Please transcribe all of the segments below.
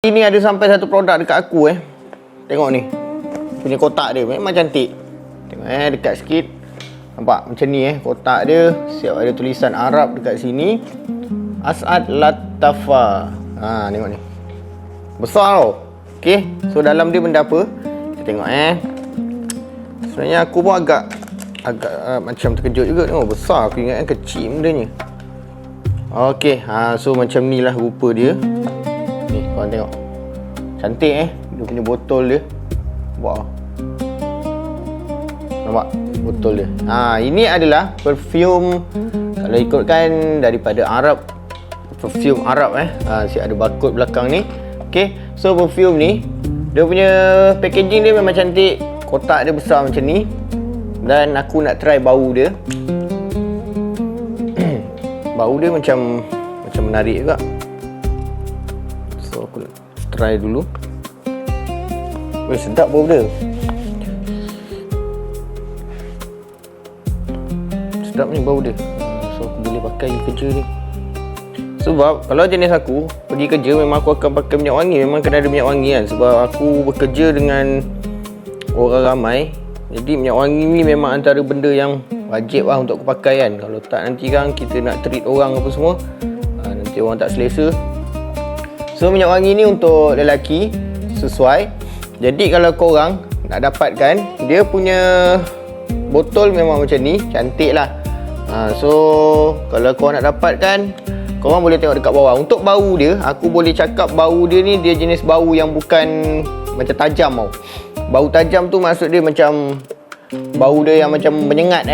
Ini ada sampai satu produk dekat aku Tengok ni. Punya kotak dia memang cantik. Tengok dekat sikit. Nampak macam ni kotak dia. Siap ada tulisan Arab dekat sini. As'ad Lattafa. Tengok ni. Besar tau. Okey, so dalam dia benda apa? Kita tengok sebenarnya aku pun agak macam terkejut juga. Tengok besar, aku ingat kecil bendanya. Okey, so macam ni lah rupa dia. Ni, korang tengok. Cantik dia punya botol dia. Wow. Nampak botol dia. Ini adalah perfume, kalau ikutkan daripada Arab, perfume Arab siap ada barcode belakang ni. Okey, so perfume ni dia punya packaging dia memang cantik. Kotak dia besar macam ni. Dan aku nak try bau dia. Bau dia macam menarik juga. So aku nak try dulu. Sedap bau dia. Sedap ni bau dia. So aku boleh pakai kerja ni. Sebab kalau jenis aku pergi kerja, memang aku akan pakai minyak wangi. Memang kena ada minyak wangi kan. Sebab aku bekerja dengan orang ramai. Jadi minyak wangi ni memang antara benda yang wajib lah untuk aku pakai kan. Kalau tak nanti kan kita nak treat orang apa semua, nanti orang tak selesa. So minyak wangi ni untuk lelaki sesuai. Jadi kalau korang nak dapatkan, dia punya botol memang macam ni, cantik lah. So kalau korang nak dapatkan, korang boleh tengok dekat bawah. Untuk bau dia, aku boleh cakap bau dia ni dia jenis bau yang bukan macam tajam tau. Bau tajam tu maksud dia macam bau dia yang macam menyengat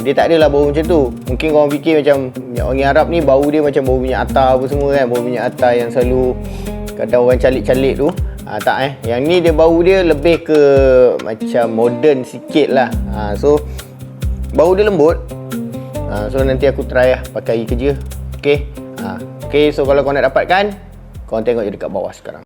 dia tak adalah bau macam tu. Mungkin korang fikir macam minyak wangi Arab ni bau dia macam bau minyak atar apa semua kan. Bau minyak atar yang selalu kadang orang calik-calik tu. Tak Yang ni dia bau dia lebih ke macam modern sikit lah. So bau dia lembut. So nanti aku try lah pakai kerja. Okay, so kalau korang nak dapatkan, korang tengok je dekat bawah sekarang.